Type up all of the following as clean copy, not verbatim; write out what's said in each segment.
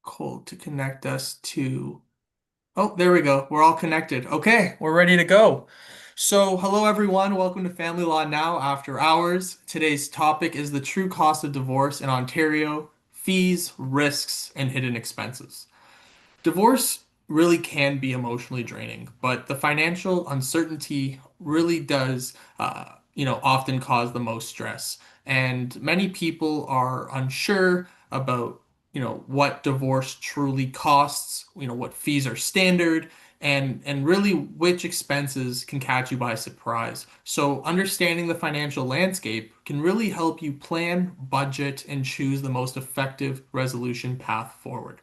Cool to connect us to. Oh, there we go. We're all connected. Okay, we're ready to go. So, hello everyone. Welcome to Family Law Now After Hours. Today's topic is the true cost of divorce in Ontario, fees, risks, and hidden expenses. Divorce really can be emotionally draining, but the financial uncertainty really does, often cause the most stress. And many people are unsure about, what divorce truly costs, what fees are standard, and really which expenses can catch you by surprise. So understanding the financial landscape can really help you plan, budget, and choose the most effective resolution path forward.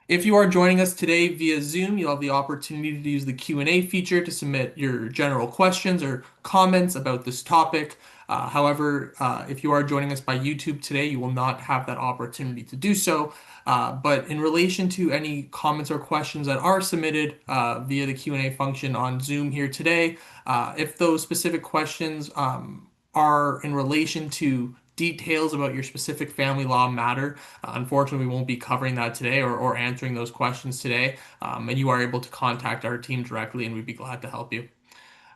If you are joining us today via Zoom, you'll have the opportunity to use the Q&A feature to submit your general questions or comments about this topic. However, if you are joining us by YouTube today, you will not have that opportunity to do so. But in relation to any comments or questions that are submitted via the Q&A function on Zoom here today, if those specific questions are in relation to details about your specific family law matter, unfortunately, we won't be covering that today or answering those questions today. And you are able to contact our team directly, and we'd be glad to help you.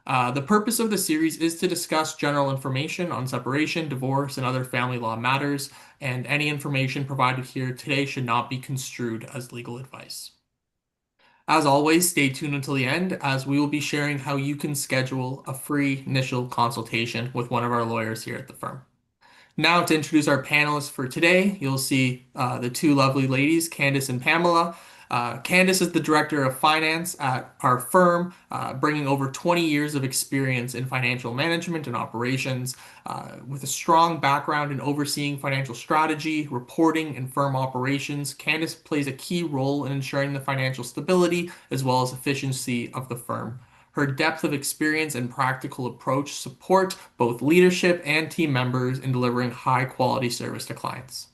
The purpose of the series is to discuss general information on separation, divorce, and other family law matters, and any information provided here today should not be construed as legal advice. As always, stay tuned until the end as we will be sharing how you can schedule a free initial consultation with one of our lawyers here at the firm. Now, to introduce our panelists for today, you'll see the two lovely ladies, Candace and Pamela. Candace is the director of finance at our firm, bringing over 20 years of experience in financial management and operations. With a strong background in overseeing financial strategy, reporting, and firm operations, Candace plays a key role in ensuring the financial stability as well as efficiency of the firm. Her depth of experience and practical approach support both leadership and team members in delivering high quality service to clients.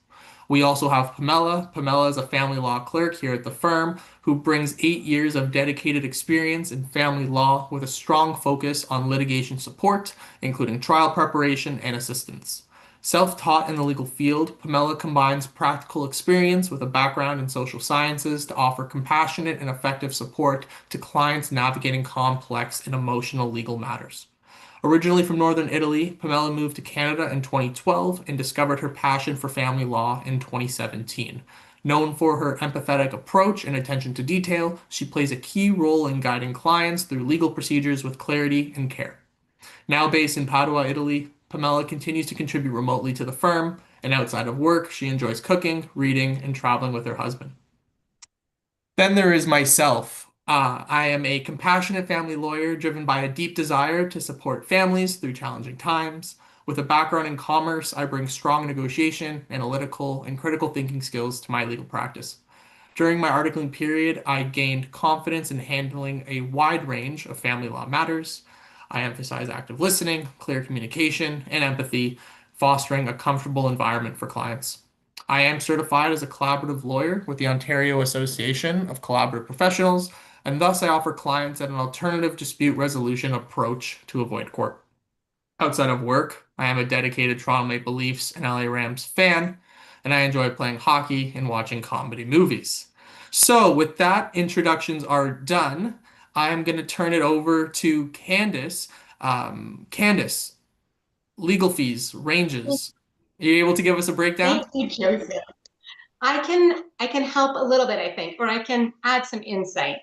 We also have Pamela. Pamela is a family law clerk here at the firm who brings 8 years of dedicated experience in family law with a strong focus on litigation support, including trial preparation and assistance. Self-taught in the legal field, Pamela combines practical experience with a background in social sciences to offer compassionate and effective support to clients navigating complex and emotional legal matters. Originally from Northern Italy, Pamela moved to Canada in 2012 and discovered her passion for family law in 2017. Known for her empathetic approach and attention to detail, she plays a key role in guiding clients through legal procedures with clarity and care. Now based in Padua, Italy, Pamela continues to contribute remotely to the firm, and outside of work, she enjoys cooking, reading, and traveling with her husband. Then there is myself. I am a compassionate family lawyer driven by a deep desire to support families through challenging times. With a background in commerce, I bring strong negotiation, analytical, and critical thinking skills to my legal practice. During my articling period, I gained confidence in handling a wide range of family law matters. I emphasize active listening, clear communication, and empathy, fostering a comfortable environment for clients. I am certified as a collaborative lawyer with the Ontario Association of Collaborative Professionals, and thus I offer clients an alternative dispute resolution approach to avoid court. Outside of work, I am a dedicated Toronto Maple Leafs and LA Rams fan, and I enjoy playing hockey and watching comedy movies. So, with that, introductions are done. I'm going to turn it over to Candace. Candace, legal fees, ranges. Are you able to give us a Thank breakdown? you, Joseph. I can help a little bit, I think, or I can add some insight.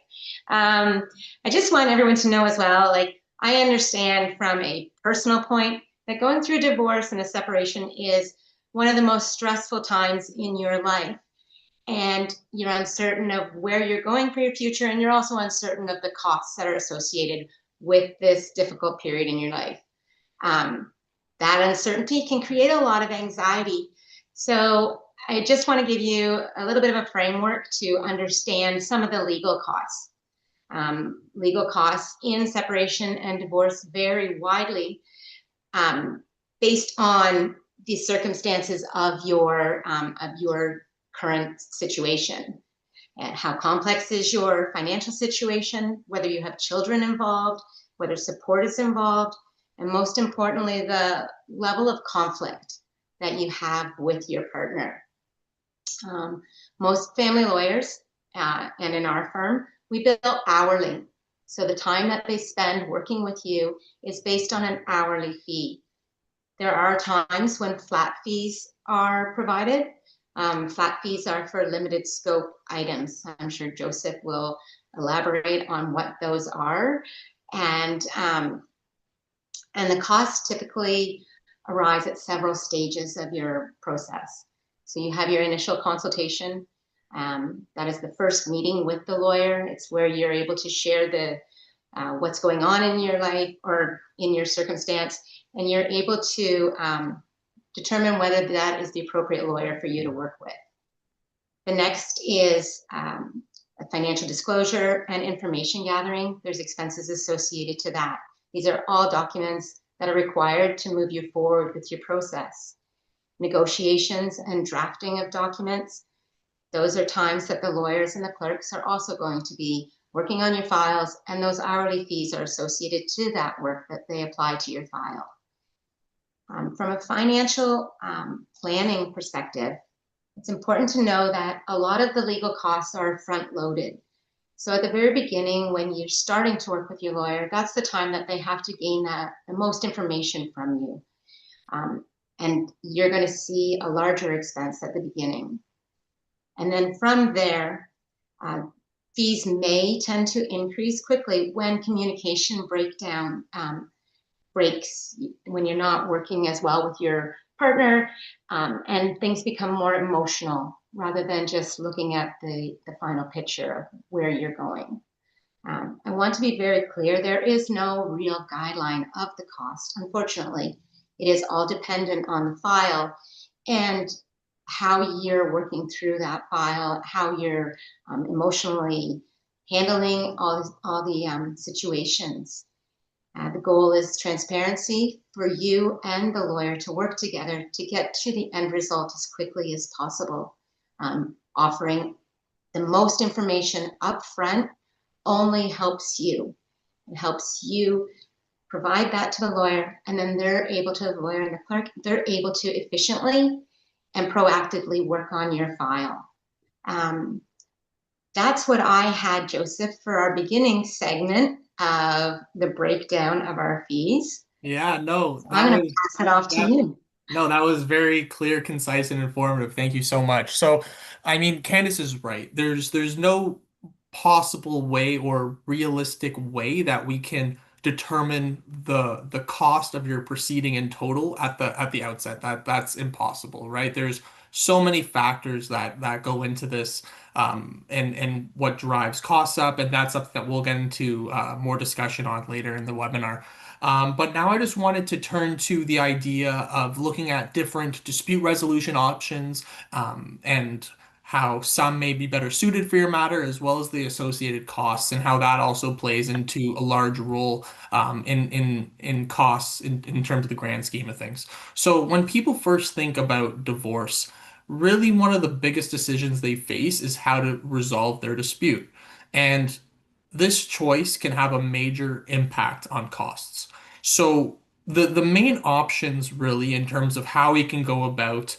I just want everyone to know as well, like I understand from a personal point that going through a divorce and a separation is one of the most stressful times in your life. And you're uncertain of where you're going for your future, and you're also uncertain of the costs that are associated with this difficult period in your life. Um, that uncertainty can create a lot of anxiety. So I just want to give you a little bit of a framework to understand some of the legal costs. Legal costs in separation and divorce vary widely um, based on the circumstances of your current situation. And how complex is your financial situation, whether you have children involved, whether support is involved, and most importantly, the level of conflict that you have with your partner. Um, Most family lawyers, and in our firm, we bill hourly. So the time that they spend working with you is based on an hourly fee. There are times when flat fees are provided. Flat fees are for limited scope items. I'm sure Joseph will elaborate on what those are. And and the costs typically arise at several stages of your process. So you have your initial consultation. That is the first meeting with the lawyer. It's where you're able to share the what's going on in your life or in your circumstance, and you're able to determine whether that is the appropriate lawyer for you to work with. The next is a financial disclosure and information gathering. There's expenses associated to that. These are all documents that are required to move you forward with your process. Negotiations and drafting of documents. Those are times that the lawyers and the clerks are also going to be working on your files, and those hourly fees are associated to that work that they apply to your file. From a financial planning perspective, it's important to know that a lot of the legal costs are front loaded. So at the very beginning, when you're starting to work with your lawyer, that's the time that they have to gain the most information from you. And you're going to see a larger expense at the beginning. And then from there, fees may tend to increase quickly when communication breakdown breaks, when you're not working as well with your partner, and things become more emotional rather than just looking at the final picture of where you're going. I want to be very clear, there is no real guideline of the cost. Unfortunately, it is all dependent on the file and how you're working through that file, how you're emotionally handling all the situations. The goal is transparency for you and the lawyer to work together to get to the end result as quickly as possible. Offering the most information up front only helps you. It helps you provide that to the lawyer, and then they're able to, the lawyer and the clerk, they're able to efficiently and proactively work on your file. That's what I had, Joseph, for our beginning segment of the breakdown of our fees. Yeah, no, So I'm going to pass it off to that you. no, that was very clear, concise, and informative. Thank you so much. So, I mean, Candace is right. There's no possible way or realistic way that we can determine the cost of your proceeding in total at the outset. That's impossible, right? There's so many factors that go into this, and what drives costs up, and that's something that we'll get into more discussion on later in the webinar. But now I just wanted to turn to the idea of looking at different dispute resolution options, and how some may be better suited for your matter, as well as the associated costs, and how that also plays into a large role in costs in terms of the grand scheme of things. So when people first think about divorce, really one of the biggest decisions they face is how to resolve their dispute. And this choice can have a major impact on costs. So the main options really in terms of how we can go about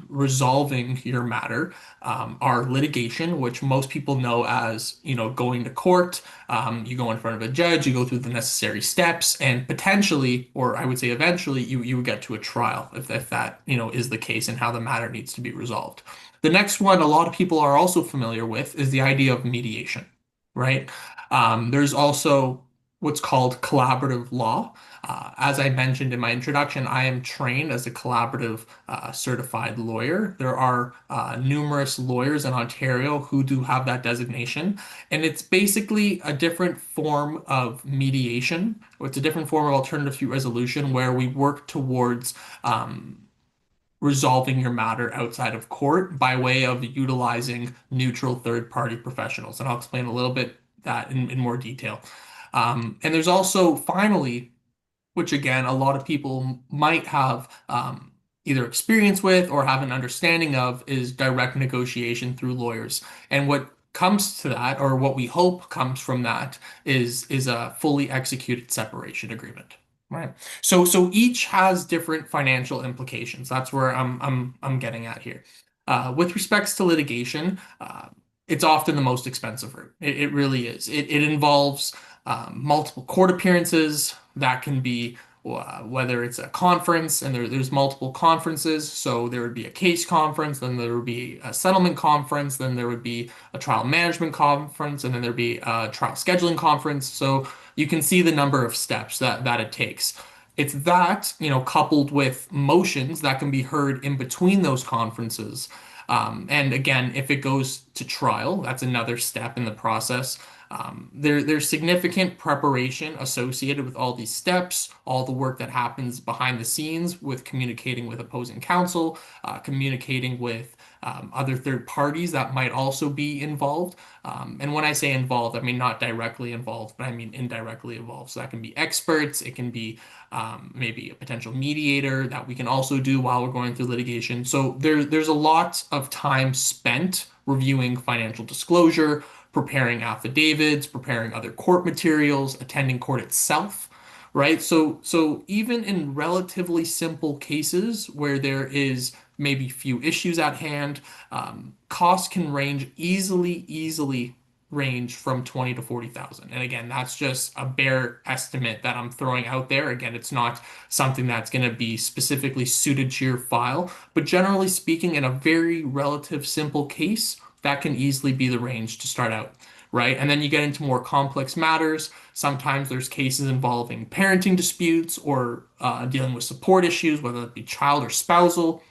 resolving your matter are litigation, which most people know as, going to court. You go in front of a judge, you go through the necessary steps, and potentially, or I would say eventually, you would get to a trial if that, is the case and how the matter needs to be resolved. The next one a lot of people are also familiar with is the idea of mediation, right? There's also what's called collaborative law. As I mentioned in my introduction, I am trained as a collaborative certified lawyer. There are numerous lawyers in Ontario who do have that designation, and it's basically a different form of mediation, or it's a different form of alternative dispute resolution where we work towards resolving your matter outside of court by way of utilizing neutral third-party professionals. And I'll explain a little bit that in more detail. And there's also, finally, which again, a lot of people might have either experience with or have an understanding of, is direct negotiation through lawyers. And what comes to that, or what we hope comes from that, is a fully executed separation agreement. Right. So each has different financial implications. That's where I'm getting at here. With respects to litigation, it's often the most expensive route. It really is. It involves multiple court appearances. That can be whether it's a conference, and there's multiple conferences. So there would be a case conference, then there would be a settlement conference, then there would be a trial management conference, and then there'd be a trial scheduling conference. So you can see the number of steps that it takes. It's that, coupled with motions that can be heard in between those conferences. And again, if it goes to trial, that's another step in the process. There's significant preparation associated with all these steps, all the work that happens behind the scenes with communicating with opposing counsel, communicating with other third parties that might also be involved. And when I say involved, I mean not directly involved, but I mean indirectly involved. So that can be experts, it can be maybe a potential mediator that we can also do while we're going through litigation. So there's a lot of time spent reviewing financial disclosure, preparing affidavits, preparing other court materials, attending court itself, right? So even in relatively simple cases where there is maybe few issues at hand, costs can easily range from 20 to 40,000. And again, that's just a bare estimate that I'm throwing out there. Again, it's not something that's going to be specifically suited to your file, but generally speaking, in a very relative simple case, that can easily be the range to start out. Right. And then you get into more complex matters. Sometimes there's cases involving parenting disputes or dealing with support issues, whether it be child or spousal.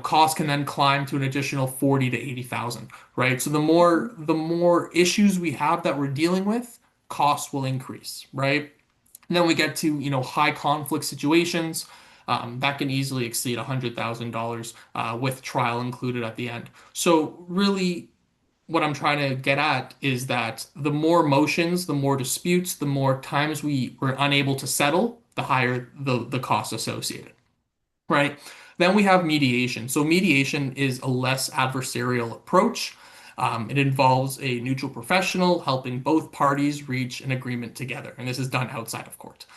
Costs can then climb to an additional 40 to 80,000, right? So the more issues we have that we're dealing with, costs will increase, right? And then we get to, high conflict situations that can easily exceed $100,000 with trial included at the end. So really, what I'm trying to get at is that the more motions, the more disputes, the more times we were unable to settle, the higher the cost associated, right? Then we have mediation. So mediation is a less adversarial approach. It involves a neutral professional helping both parties reach an agreement together, and this is done outside of court.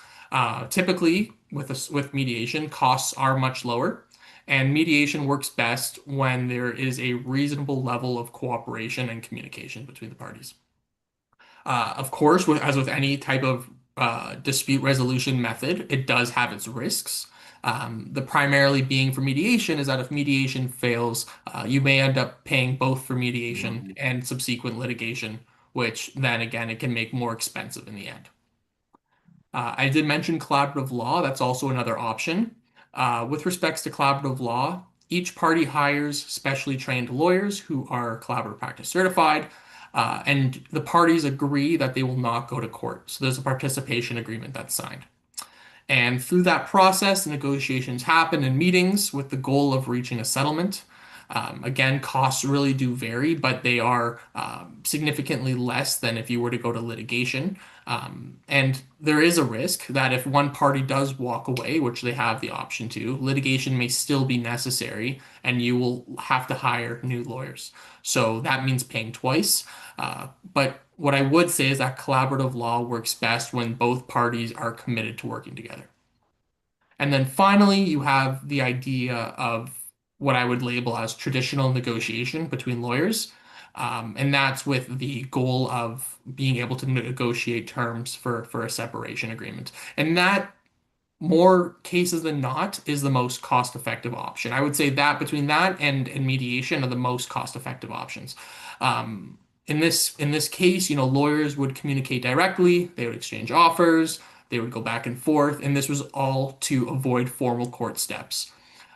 Typically, with mediation, costs are much lower, and mediation works best when there is a reasonable level of cooperation and communication between the parties. Of course, as with any type of dispute resolution method, it does have its risks. The primarily being for mediation is that if mediation fails, you may end up paying both for mediation and subsequent litigation, which then again, it can make more expensive in the end. I did mention collaborative law. That's also another option. With respects to collaborative law, each party hires specially trained lawyers who are collaborative practice certified, and the parties agree that they will not go to court. So there's a participation agreement that's signed. And through that process, negotiations happen in meetings with the goal of reaching a settlement. Again, costs really do vary, but they are significantly less than if you were to go to litigation. And there is a risk that if one party does walk away, which they have the option to, litigation may still be necessary and you will have to hire new lawyers. So that means paying twice. But what I would say is that collaborative law works best when both parties are committed to working together. And then finally, you have the idea of what I would label as traditional negotiation between lawyers. And that's with the goal of being able to negotiate terms for a separation agreement. And that, more cases than not, is the most cost-effective option. I would say that between that and mediation are the most cost-effective options. In this case, lawyers would communicate directly, they would exchange offers, they would go back and forth, and this was all to avoid formal court steps.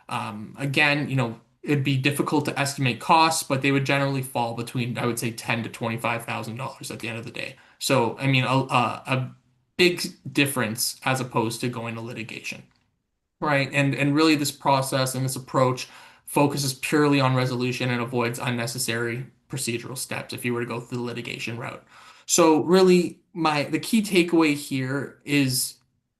Again, it'd be difficult to estimate costs, but they would generally fall between, I would say, $10,000 to $25,000 at the end of the day. So, I mean, a big difference as opposed to going to litigation. Right. And really this process and this approach focuses purely on resolution and avoids unnecessary procedural steps if you were to go through the litigation route. So really the key takeaway here is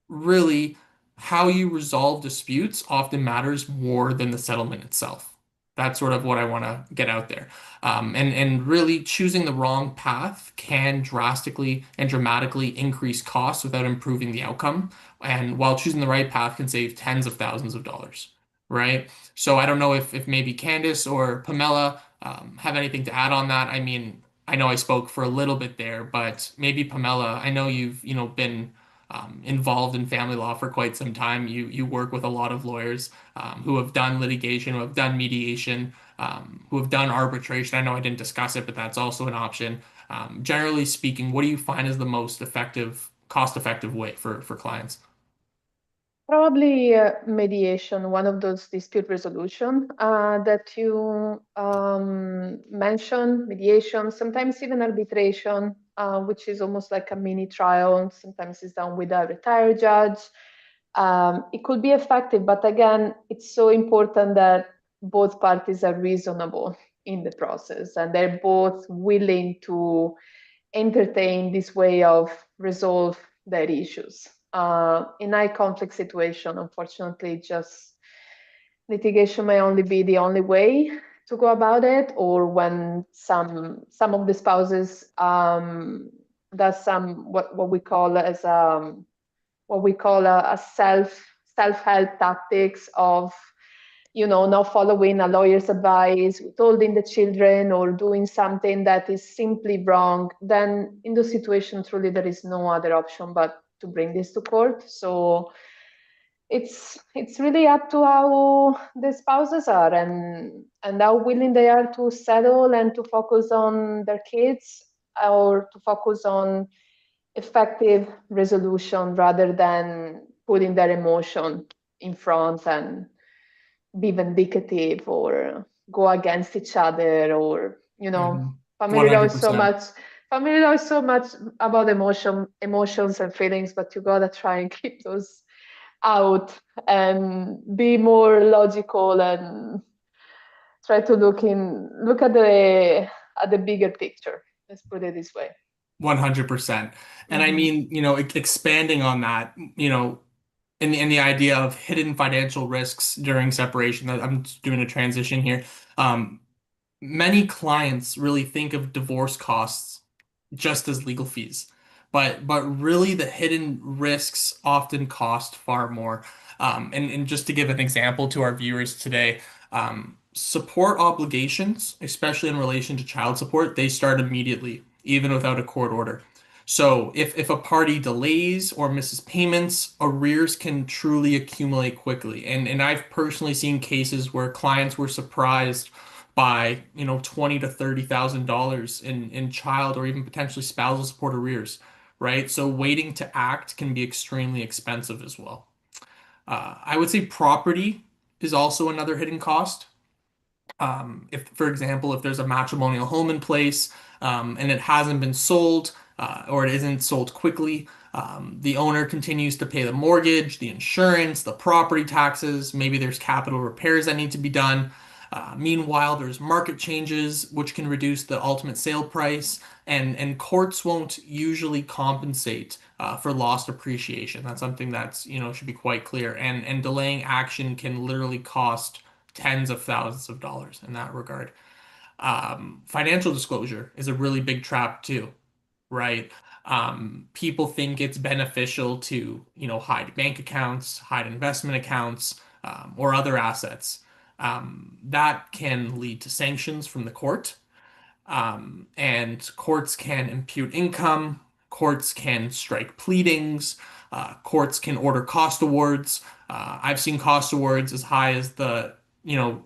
really how you resolve disputes often matters more than the settlement itself. That's sort of what I want to get out there. And really choosing the wrong path can drastically and dramatically increase costs without improving the outcome. And while choosing the right path can save tens of thousands of dollars. right? So I don't know if maybe Candice or Pamela have anything to add on that. I mean, I know I spoke for a little bit there, but maybe Pamela, I know you've, been involved in family law for quite some time. You work with a lot of lawyers who have done litigation, who have done mediation, who have done arbitration. I know I didn't discuss it, but that's also an option. Generally speaking, what do you find is the most effective, cost-effective way for clients? Probably mediation, one of those dispute resolution that you mentioned, mediation, sometimes even arbitration, which is almost like a mini trial. Sometimes it's done with a retired judge. It could be effective, but again, it's so important that both parties are reasonable in the process and they're both willing to entertain this way of resolve their issues. In high conflict situation, unfortunately, just litigation may only be the only way to go about it, or when some of the spouses does some what we call as what we call a self-help tactics of not following a lawyer's advice, withholding the children, or doing something that is simply wrong, then in those situations, truly there is no other option but to bring this to court. So it's really up to how the spouses are and how willing they are to settle and to focus on their kids or to focus on effective resolution rather than putting their emotion in front and be vindictive or go against each other or Mhm. family law is so 100%. much about emotions and feelings, but you gotta try and keep those out and be more logical and try to look at the bigger picture. Let's put it this way. 100%. And I Hmm. mean, expanding on that, in the idea of hidden financial risks during separation, I'm just doing a transition here. Um, Many clients really think of divorce costs just as legal fees. But really the hidden risks often cost far more. And just to give an example to our viewers today, support obligations, especially in relation to child support, they start immediately, even without a court order. So if a party delays or misses payments, arrears can truly accumulate quickly. And I've personally seen cases where clients were surprised by, $20 to $30,000 in child or even potentially spousal support arrears, right? So waiting to act can be extremely expensive as well. I would say property is also another hidden cost. If, for example, if there's a matrimonial home in place and it hasn't been sold or it isn't sold quickly, the owner continues to pay the mortgage, the insurance, the property taxes. Maybe there's capital repairs that need to be done. Meanwhile, there's market changes which can reduce the ultimate sale price, and courts won't usually compensate for lost appreciation. That's something that's should be quite clear. And delaying action can literally cost tens of thousands of dollars in that regard. Financial disclosure is a really big trap too, right? People think it's beneficial to, hide bank accounts, hide investment accounts, or other assets. That can lead to sanctions from the court. And courts can impute income, courts can strike pleadings, courts can order cost awards. I've seen cost awards as high as the, you know,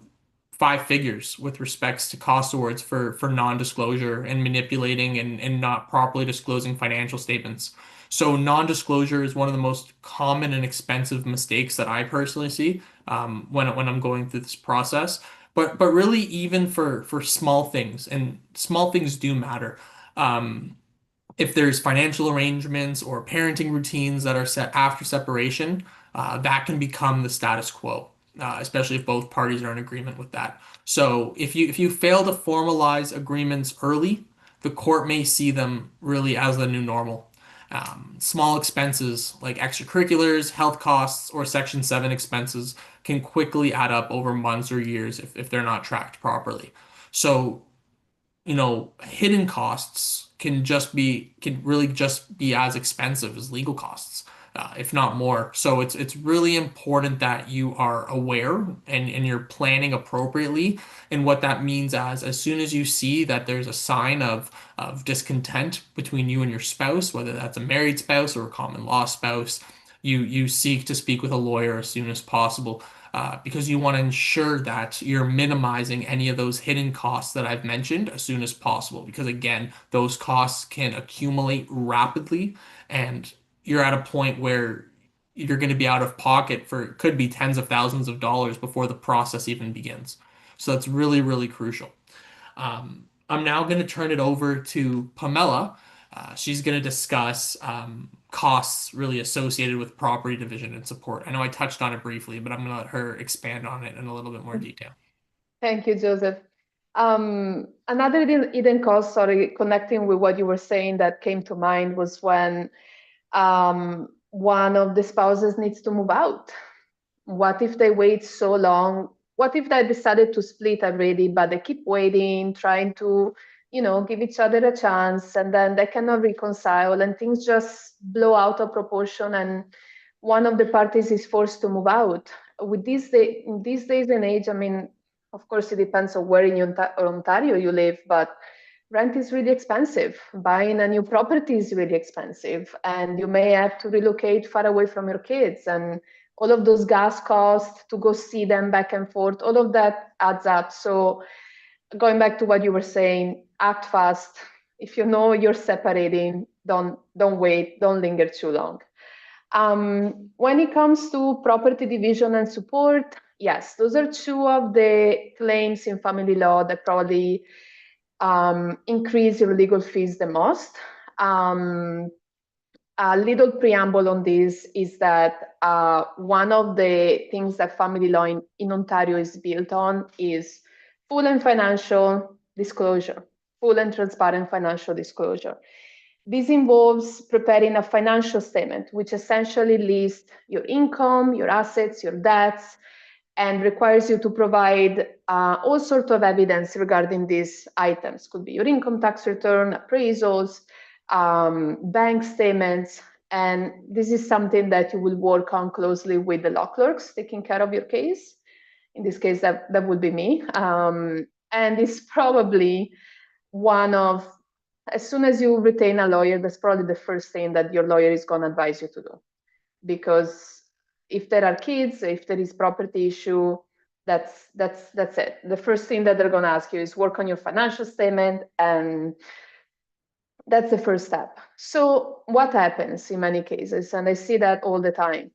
five figures with respects to cost awards for non-disclosure and manipulating and not properly disclosing financial statements. So non-disclosure is one of the most common and expensive mistakes that I personally see when I'm going through this process. But really, even for small things, and small things do matter. Um, if there's financial arrangements or parenting routines that are set after separation, that can become the status quo, especially if both parties are in agreement with that. So if you fail to formalize agreements early, the court may see them really as the new normal. Small expenses like extracurriculars, health costs, or Section 7 expenses can quickly add up over months or years if they're not tracked properly. So hidden costs can really just be as expensive as legal costs. if not more. So it's really important that you are aware and you're planning appropriately. And what that means as soon as you see that there's a sign of discontent between you and your spouse, whether that's a married spouse or a common law spouse, you seek to speak with a lawyer as soon as possible. Because you want to ensure that you're minimizing any of those hidden costs that I've mentioned as soon as possible. Because again, those costs can accumulate rapidly, and you're at a point where you're going to be out of pocket for it could be tens of thousands of dollars before the process even begins. So that's really, really crucial. I'm now going to turn it over to Pamela. She's going to discuss costs really associated with property division and support. I know I touched on it briefly, but I'm going to let her expand on it in a little bit more detail. Thank you, Joseph. Another hidden cost, sorry, connecting with what you were saying that came to mind was when one of the spouses needs to move out. What if they wait so long? What if they decided to split already, but they keep waiting, trying to, give each other a chance, and then they cannot reconcile, and things just blow out of proportion, and one of the parties is forced to move out. With in these days and age, I mean, of course, it depends on where in Ontario you live, but rent is really expensive. Buying a new property is really expensive, and you may have to relocate far away from your kids, and all of those gas costs to go see them back and forth, all of that adds up. So going back to what you were saying, act fast. If you know you're separating, don't wait, don't linger too long. When it comes to property division and support, yes, those are two of the claims in family law that probably increase your legal fees the most. A little preamble on this is that one of the things that family law in Ontario is built on is full and financial disclosure, full and transparent financial disclosure. This involves preparing a financial statement, which essentially lists your income, your assets, your debts, and requires you to provide all sorts of evidence regarding these items. Could be your income tax return, appraisals, bank statements, and this is something that you will work on closely with the law clerks taking care of your case. In this case, that would be me. And it's probably one of, as soon as you retain a lawyer, that's probably the first thing that your lawyer is going to advise you to do. Because if there are kids, if there is property issue, that's it. The first thing that they're going to ask you is work on your financial statement, and that's the first step. So what happens in many cases, and I see that all the time,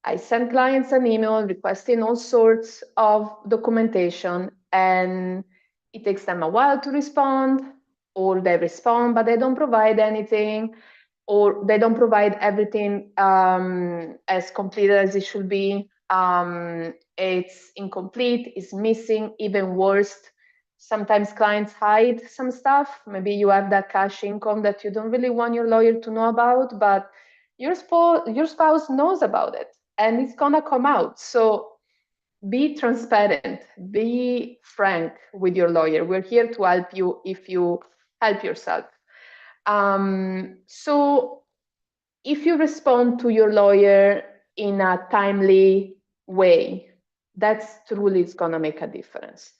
I send clients an email requesting all sorts of documentation, and it takes them a while to respond, or they respond, but they don't provide anything, or they don't provide everything as complete as it should be. It's incomplete, it's missing, even worse. Sometimes clients hide some stuff. Maybe you have that cash income that you don't really want your lawyer to know about, but your spouse knows about it, and it's gonna come out. So be transparent, be frank with your lawyer. We're here to help you if you help yourself. So if you respond to your lawyer in a timely way, that's truly is gonna make a difference.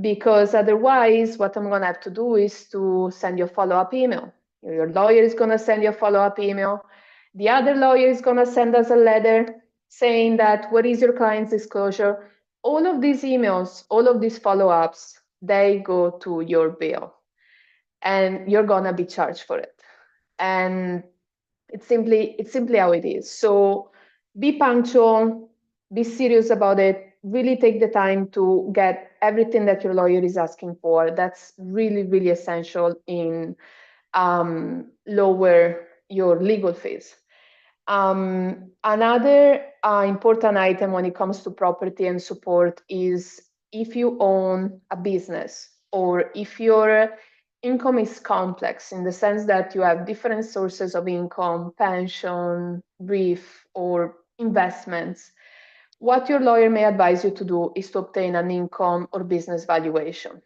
Because otherwise, what I'm gonna have to do is to send you a follow-up email. Your lawyer is gonna send you a follow-up email. The other lawyer is gonna send us a letter saying that what is your client's disclosure. All of these emails, all of these follow-ups, they go to your bill, and you're gonna be charged for it. And it's simply how it is. So be punctual, be serious about it, really take the time to get everything that your lawyer is asking for. That's really, really essential in lower your legal fees. Another important item when it comes to property and support is if you own a business, or if your income is complex in the sense that you have different sources of income, pension, brief, or investments, what your lawyer may advise you to do is to obtain an income or business valuation.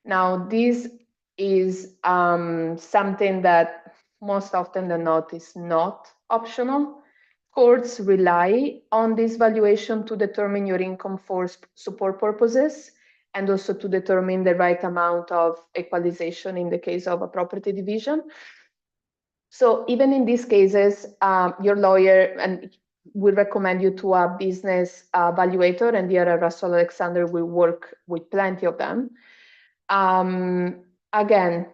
Now, this is something that most often than not is not optional. Courts rely on this valuation to determine your income for support purposes and also to determine the right amount of equalization in the case of a property division. So even in these cases, your lawyer, and we recommend you to a business valuator, and here at Russell Alexander will work with plenty of them. Again,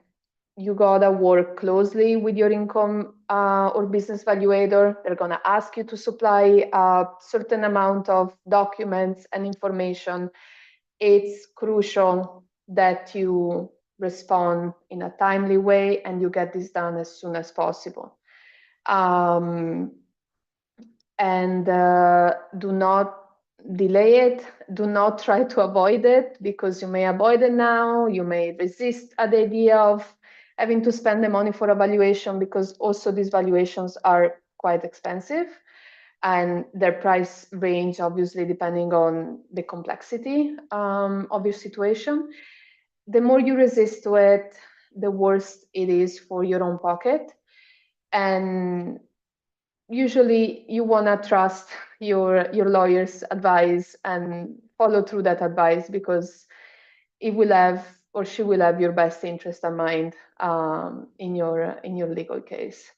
you gotta work closely with your income or business valuator. They're gonna ask you to supply a certain amount of documents and information. It's crucial that you respond in a timely way and you get this done as soon as possible. And do not delay it. Do not try to avoid it, because you may avoid it now. You may resist at the idea of having to spend the money for a valuation, because also these valuations are quite expensive and their price range obviously depending on the complexity of your situation. The more you resist to it, the worse it is for your own pocket. And usually you want to trust your lawyer's advice and follow through that advice, because it will have, or she will have, your best interest in mind in your legal case.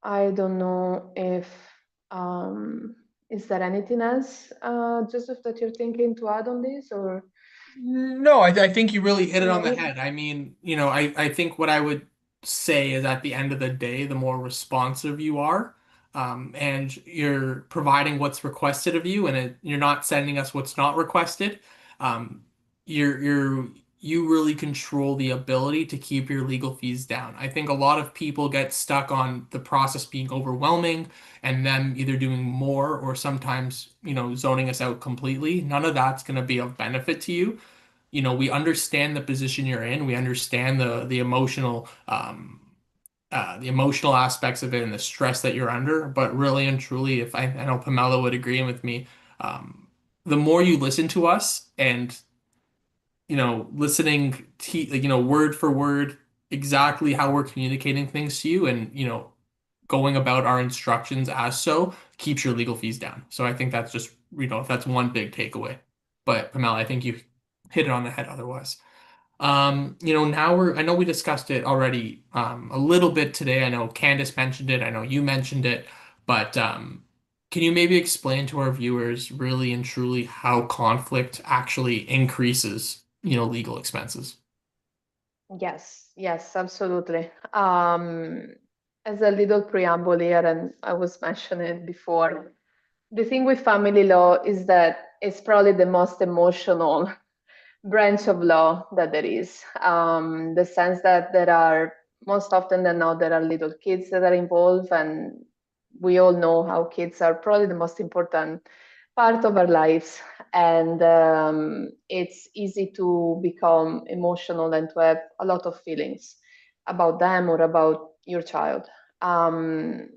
I don't know if is there anything else, Joseph, that you're thinking to add on this, or No, I think you really hit it on the no? head. I mean, I think what I would say is at the end of the day, the more responsive you are, and you're providing what's requested of you, and you're not sending us what's not requested, um, you really control the ability to keep your legal fees down. I think a lot of people get stuck on the process being overwhelming and them either doing more or sometimes, zoning us out completely. None of that's going to be of benefit to you. We understand the position you're in. We understand the emotional aspects of it and the stress that you're under. But really and truly, if I know Pamela would agree with me, the more you listen to us and listening to word for word exactly how we're communicating things to you, and going about our instructions as so keeps your legal fees down. So I think that's just that's one big takeaway. But Pamela, I think you hit it on the head otherwise. Now I know we discussed it already a little bit today. I know Candace mentioned it, I know you mentioned it, but can you maybe explain to our viewers really and truly how conflict actually increases, legal expenses? Yes, yes, absolutely. As a little preamble here, and I was mentioning before, the thing with family law is that it's probably the most emotional branch of law that there is. The sense that there are, most often than not, there are little kids that are involved, and we all know how kids are probably the most important part of our lives. And it's easy to become emotional and to have a lot of feelings about them or about your child. And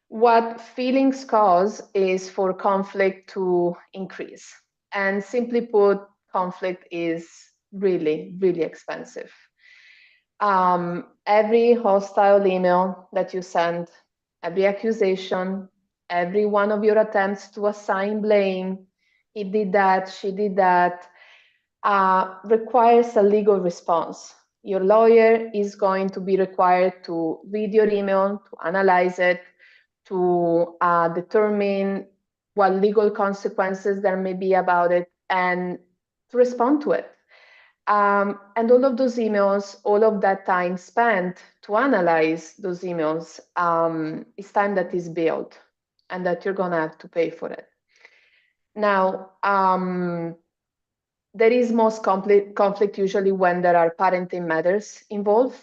what feelings cause is for conflict to increase. And simply put, conflict is really, really expensive. Every hostile email that you send, every accusation, every one of your attempts to assign blame, he did that, she did that, requires a legal response. Your lawyer is going to be required to read your email, to analyze it, to determine what legal consequences there may be about it, and to respond to it. And all of those emails, all of that time spent to analyze those emails, is time that is billed and that you're going to have to pay for it. Now, there is most conflict usually when there are parenting matters involved.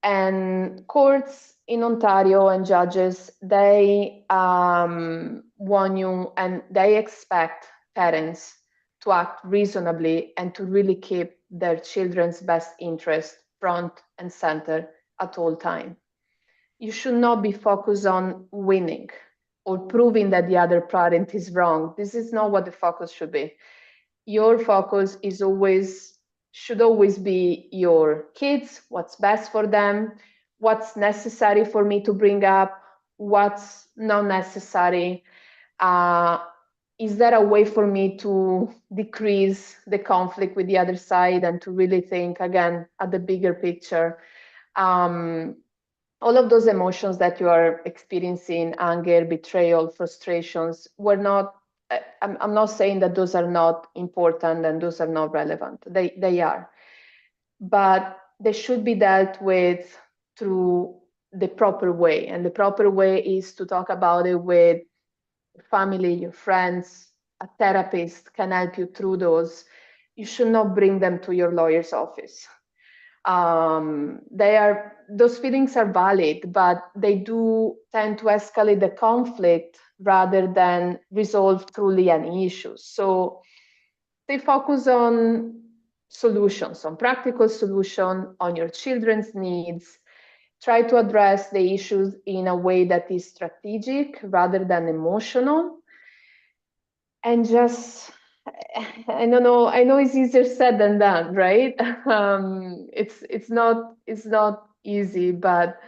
And courts in Ontario and judges, they want you and they expect parents to act reasonably and to really keep their children's best interest front and center at all time. You should not be focused on winning or proving that the other parent is wrong. This is not what the focus should be. Your focus should always be your kids, what's best for them, what's necessary for me to bring up, what's not necessary. Is there a way for me to decrease the conflict with the other side and to really think again at the bigger picture? All of those emotions that you are experiencing, anger, betrayal, frustrations, were not, I'm not saying that those are not important and those are not relevant. They are. But they should be dealt with through the proper way. And the proper way is to talk about it with family, your friends, a therapist can help you through those. You should not bring them to your lawyer's office. Those feelings are valid, but they do tend to escalate the conflict rather than resolve truly any issues. So they focus on solutions, on practical solution, on your children's needs. Try to address the issues in a way that is strategic rather than emotional. And just, I don't know, I know it's easier said than done, right? It's not easy, but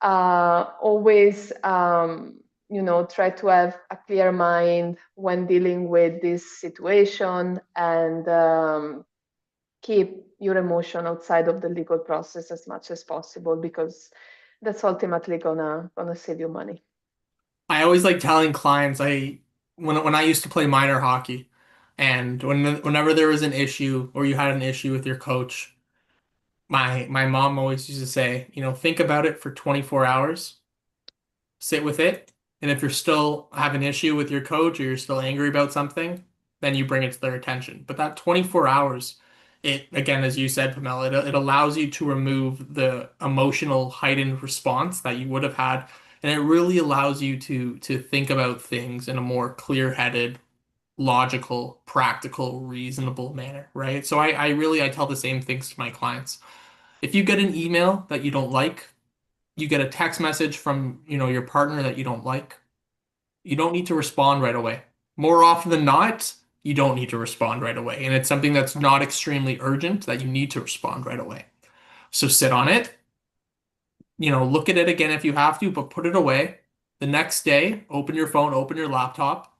always try to have a clear mind when dealing with this situation, and keep your emotion outside of the legal process as much as possible, because that's ultimately gonna save you money. I always like telling clients when I used to play minor hockey, and whenever there was an issue or you had an issue with your coach, my mom always used to say, think about it for 24 hours, sit with it, and if you're still have an issue with your coach or you're still angry about something, then you bring it to their attention. But that 24 hours, it again, as you said, Pamela, it allows you to remove the emotional heightened response that you would have had, and it really allows you to think about things in a more clear-headed, logical, practical, reasonable manner, right? So I tell the same things to my clients. If you get an email that you don't like, you get a text message from, your partner that you don't like, you don't need to respond right away. More often than not, you don't need to respond right away. And it's something that's not extremely urgent that you need to respond right away. So sit on it, look at it again if you have to, but put it away. The next day, open your phone, open your laptop,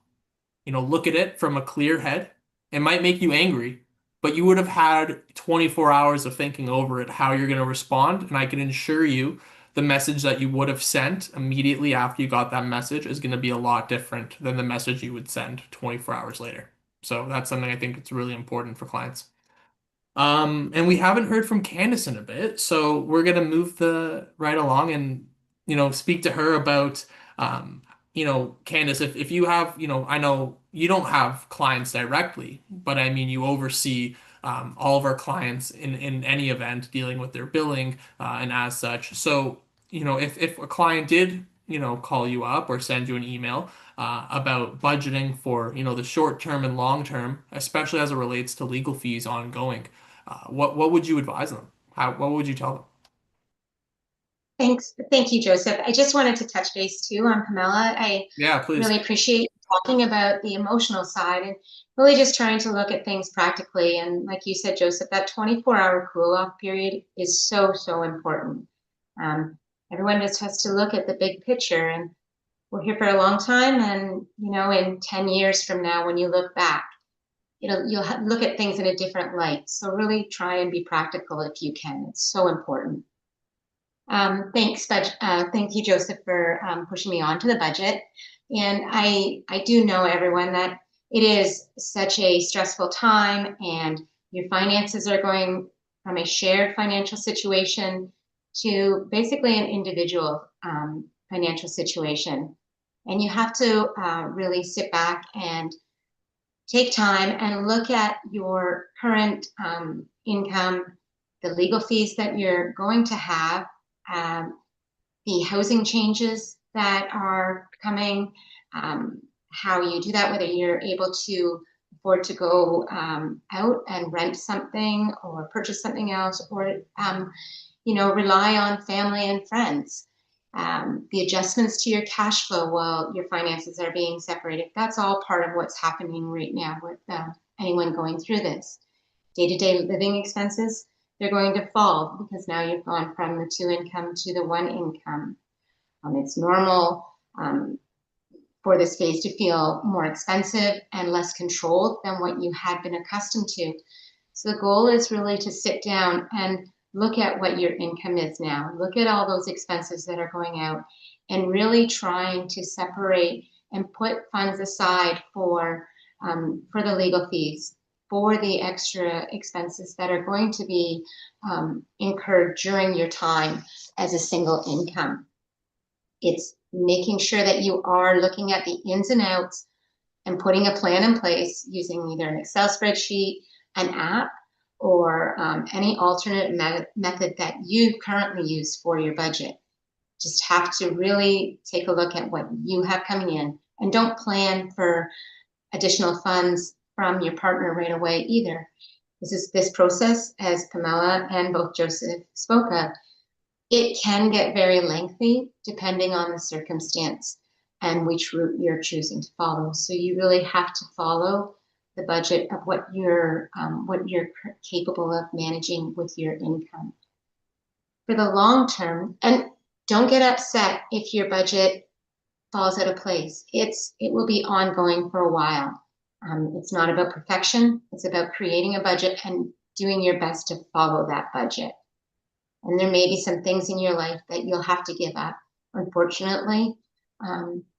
look at it from a clear head. It might make you angry, but you would have had 24 hours of thinking over it, how you're going to respond. And I can assure you the message that you would have sent immediately after you got that message is going to be a lot different than the message you would send 24 hours later. So that's something I think it's really important for clients. And we haven't heard from Candace in a bit, so we're gonna move the right along and speak to her about Candace, if you have, I know you don't have clients directly, but I mean you oversee all of our clients in any event dealing with their billing and as such. So, if a client did, call you up or send you an email about budgeting for, the short term and long term, especially as it relates to legal fees ongoing. What would you advise them? What would you tell them? Thanks. Thank you, Joseph. I just wanted to touch base too on Pamela. I Yeah, please. really appreciate talking about the emotional side and really just trying to look at things practically. And like you said, Joseph, that 24-hour cool off period is so, so important. Um, Everyone just has to look at the big picture, and we're here for a long time. And, in 10 years from now, when you look back, you'll look at things in a different light. So really try and be practical if you can. It's so important. Thanks, thank you, Joseph, for pushing me on to the budget. And I do know, everyone, that it is such a stressful time, and your finances are going from a shared financial situation to basically an individual financial situation. And you have to really sit back and take time and look at your current income, the legal fees that you're going to have, um, the housing changes that are coming, how you do that, whether you're able to afford to go out and rent something or purchase something else, or rely on family and friends. The adjustments to your cash flow while your finances are being separated. That's all part of what's happening right now with anyone going through this. Day-to-day living expenses, they're going to fall because now you've gone from the 2 income to the 1 income. It's normal for this phase to feel more expensive and less controlled than what you had been accustomed to. So the goal is really to sit down and look at what your income is now. Look at all those expenses that are going out and really trying to separate and put funds aside for the legal fees, for the extra expenses that are going to be incurred during your time as a single income. It's making sure that you are looking at the ins and outs and putting a plan in place using either an Excel spreadsheet, an app, or any alternate method that you currently use for your budget. Just have to really take a look at what you have coming in, and don't plan for additional funds from your partner right away either. This process, as Pamela and both Joseph spoke of, it can get very lengthy depending on the circumstance and which route you're choosing to follow. So you really have to follow the budget of what you're capable of managing with your income. For the long term, and don't get upset if your budget falls out of place. It will be ongoing for a while. It's not about perfection. It's about creating a budget and doing your best to follow that budget. And there may be some things in your life that you'll have to give up. Unfortunately,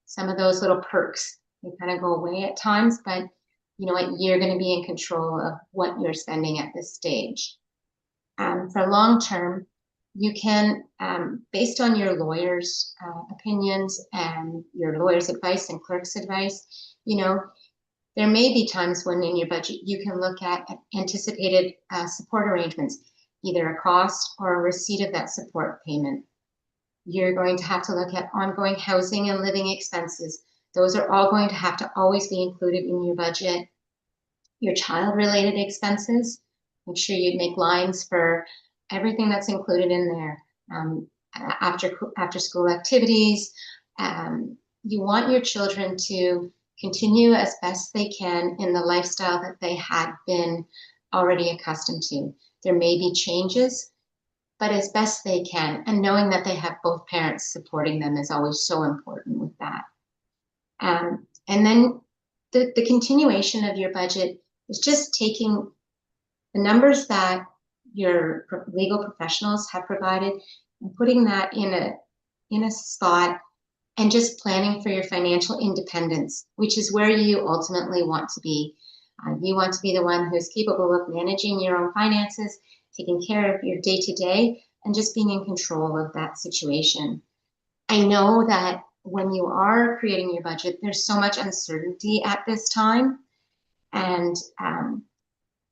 some of those little perks, they kind of go away at times, but you know what, you're going to be in control of what you're spending at this stage. For long term, you can, based on your lawyer's opinions and your lawyer's advice and clerk's advice, you know, there may be times when in your budget you can look at anticipated support arrangements, either a cost or a receipt of that support payment. You're going to have to look at ongoing housing and living expenses. Those are all going to have to always be included in your budget. Your child-related expenses, make sure you make lines for everything that's included in there. After school activities, you want your children to continue as best they can in the lifestyle that they had been already accustomed to. There may be changes, but as best they can, and knowing that they have both parents supporting them is always so important with that. And then the continuation of your budget is just taking the numbers that your legal professionals have provided and putting that in a spot and just planning for your financial independence, which is where you ultimately want to be. You want to be the one who's capable of managing your own finances, taking care of your day-to-day, and just being in control of that situation. I know that when you are creating your budget, there's so much uncertainty at this time, and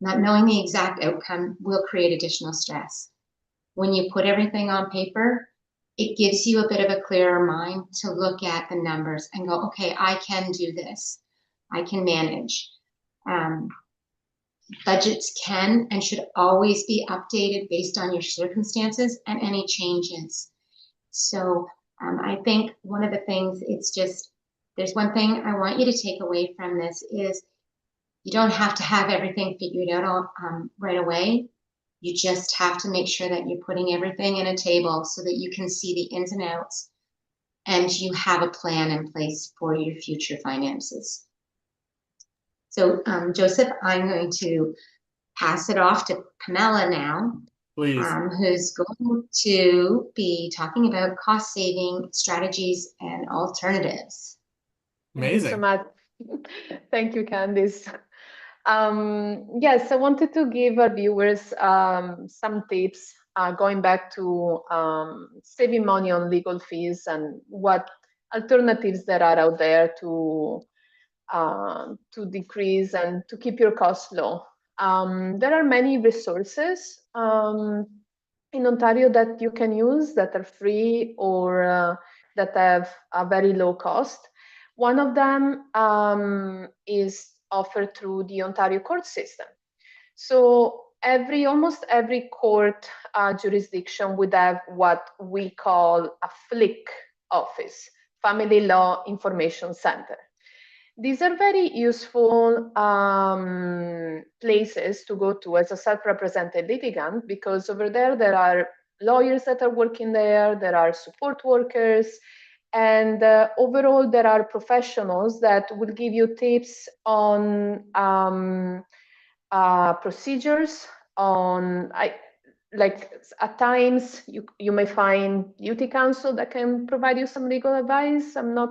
not knowing the exact outcome will create additional stress. When you put everything on paper, it gives you a bit of a clearer mind to look at the numbers and go, okay, I can do this. I can manage. Budgets can and should always be updated based on your circumstances and any changes. So I think one of the things, there's one thing I want you to take away from this is you don't have to have everything figured out right away. You just have to make sure that you're putting everything in a table so that you can see the ins and outs and you have a plan in place for your future finances. So Joseph, I'm going to pass it off to Pamela now, Please. Who's going to be talking about cost-saving strategies and alternatives. Thank you so Amazing. much. Thank you, Candice. Yes, I wanted to give our viewers some tips going back to saving money on legal fees and what alternatives there are out there to decrease and to keep your costs low. There are many resources in Ontario that you can use that are free or that have a very low cost. One of them is offered through the Ontario court system. So almost every court jurisdiction would have what we call a FLIC office, Family Law Information Center. These are very useful places to go to as a self-represented litigant, because over there are lawyers that are working there are support workers, and overall there are professionals that will give you tips on procedures, on like at times you may find duty counsel that can provide you some legal advice. I'm not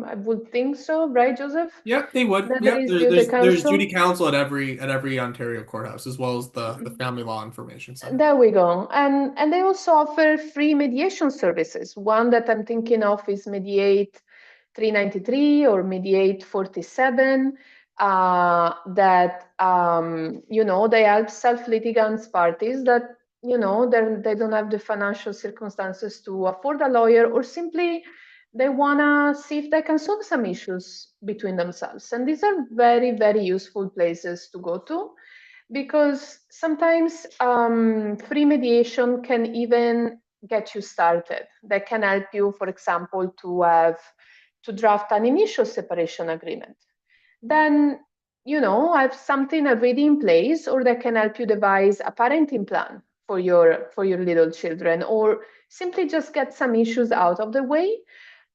I would think so, right, Joseph? Yep, they would. That there Yep, is duty there's duty counsel. counsel at every Ontario courthouse, as well as the Family Law Information Center. There we go. And they also offer free mediation services. One that I'm thinking of is Mediate 393 or Mediate 47. That they help self-litigants parties that they don't have the financial circumstances to afford a lawyer, or simply they want to see if they can solve some issues between themselves. And these are very, very useful places to go to, because sometimes free mediation can even get you started. They can help you, for example, to draft an initial separation agreement. Then have something already in place, or they can help you devise a parenting plan for your little children, or simply just get some issues out of the way.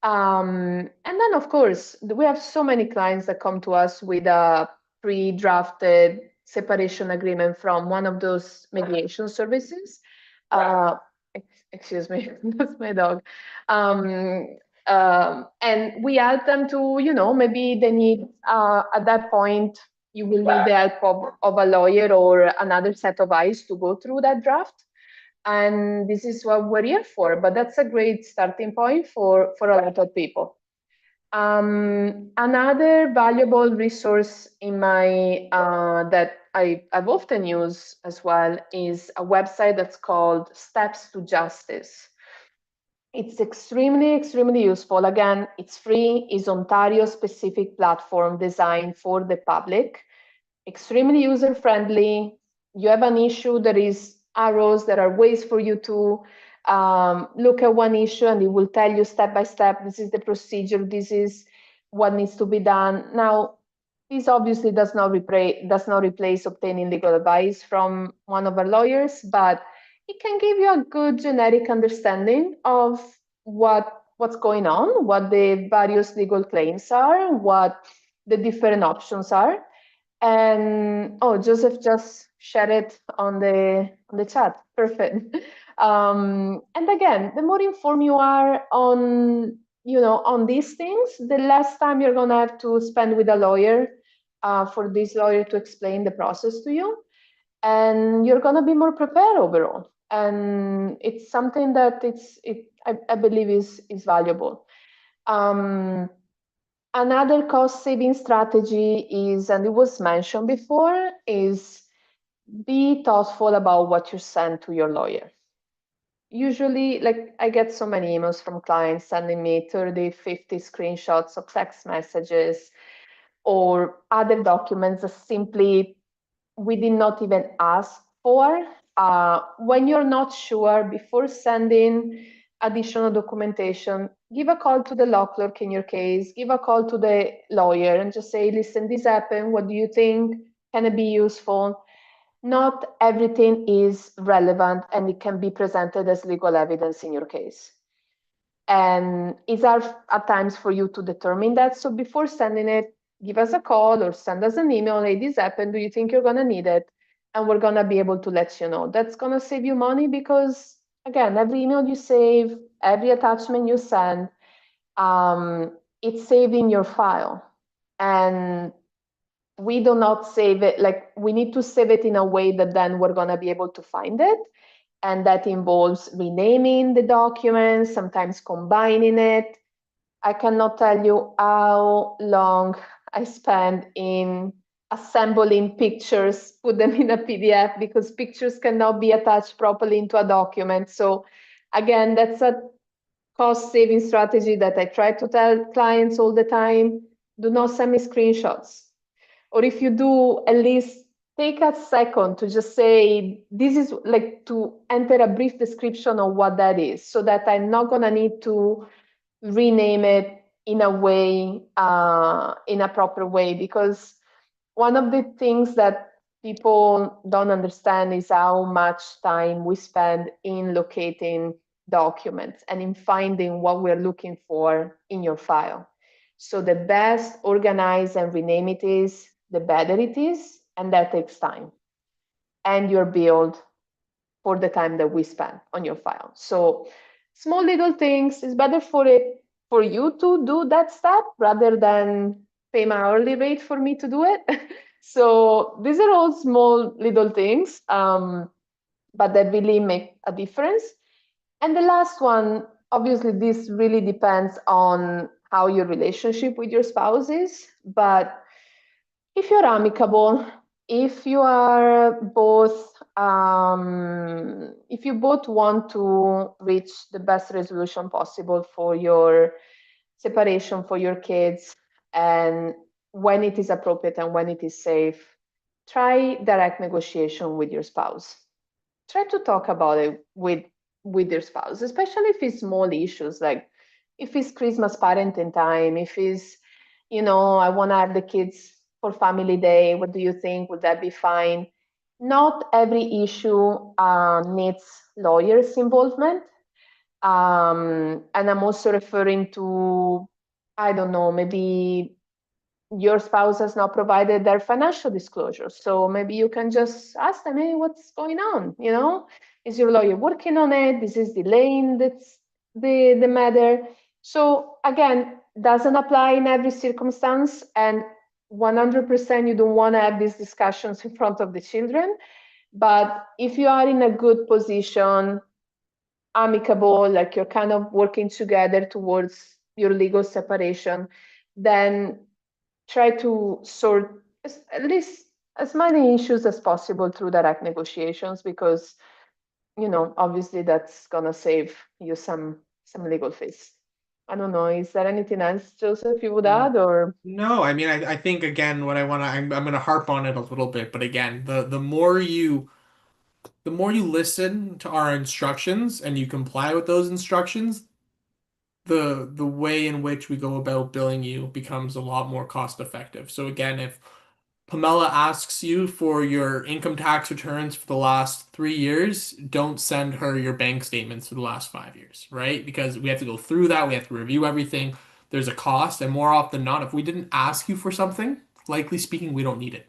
And then, of course, we have so many clients that come to us with a pre-drafted separation agreement from one of those mediation services. Uh, Excuse me, that's my dog. Um, and we help them to, maybe they need, at that point, you will need the help of a lawyer or another set of eyes to go through that draft. And this is what we're here for. But that's a great starting point for a lot of people. Another valuable resource in my that I've often used as well is a website that's called Steps to Justice. It's extremely, extremely useful. Again, it's free, it's Ontario-specific platform designed for the public, extremely user-friendly. You have an issue, there is arrows, there are ways for you to look at one issue, and it will tell you step by step, this is the procedure, this is what needs to be done. Now, this obviously does not replace obtaining legal advice from one of our lawyers, but it can give you a good generic understanding of what's going on, what the various legal claims are, what the different options are. And Joseph just shared it on the chat. Perfect. And again, the more informed you are on these things, the less time you're gonna have to spend with a lawyer for this lawyer to explain the process to you, and you're gonna be more prepared overall. And it's something that I believe is valuable. Another cost-saving strategy is, and it was mentioned before, is be thoughtful about what you send to your lawyer. Usually, like, I get so many emails from clients sending me 30, 50 screenshots of text messages or other documents that simply we did not even ask for. When you're not sure, before sending additional documentation, give a call to the law clerk in your case, give a call to the lawyer and just say, listen, this happened, what do you think? Can it be useful? Not everything is relevant and it can be presented as legal evidence in your case. And it's hard at times for you to determine that. So before sending it, give us a call or send us an email. Hey, this happened. Do you think you're going to need it? And we're going to be able to let you know. That's going to save you money because, again, every email you save, every attachment you send, it's saved in your file. And we do not save it, like we need to save it in a way that then we're going to be able to find it. And that involves renaming the document, sometimes combining it. I cannot tell you how long I spend in assembling pictures, put them in a PDF, because pictures cannot be attached properly into a document. So again, that's a cost-saving strategy that I try to tell clients all the time. Do not send me screenshots. Or if you do, at least take a second to just say, this is like to enter a brief description of what that is, so that I'm not gonna need to rename it in a way, in a proper way, because one of the things that people don't understand is how much time we spend in locating documents and in finding what we're looking for in your file. So the best organized and rename it is, the better it is, and that takes time. And you're billed for the time that we spend on your file. So small little things, is better for you to do that step rather than pay my hourly rate for me to do it. So these are all small little things, but that really make a difference. And the last one, obviously, this really depends on how your relationship with your spouse is. But if you're amicable, if you are both, if you both want to reach the best resolution possible for your separation, for your kids, and when it is appropriate and when it is safe, try direct negotiation with your spouse. Try to talk about it with your spouse, especially if it's small issues, like if it's Christmas parenting time, if it's, I want to have the kids for family day, what do you think, would that be fine? Not every issue needs lawyers involvement. And I'm also referring to, I don't know, maybe your spouse has not provided their financial disclosure. So maybe you can just ask them, hey, what's going on? Is your lawyer working on it? This is delaying that's the matter. So again, doesn't apply in every circumstance, and 100% you don't want to have these discussions in front of the children. But if you are in a good position, amicable, like you're kind of working together towards your legal separation, then try to sort at least as many issues as possible through direct negotiations, because obviously that's gonna save you some legal fees. I don't know, is there anything else, Joseph, you would Mm. add? Or No, I mean, I think again, what I want to, I'm going to harp on it a little bit, but again, the more you listen to our instructions and you comply with those instructions, the way in which we go about billing you becomes a lot more cost effective. So again, if Pamela asks you for your income tax returns for the last 3 years, don't send her your bank statements for the last 5 years, right? Because we have to go through that, we have to review everything. There's a cost, and more often than not, if we didn't ask you for something, likely speaking, we don't need it,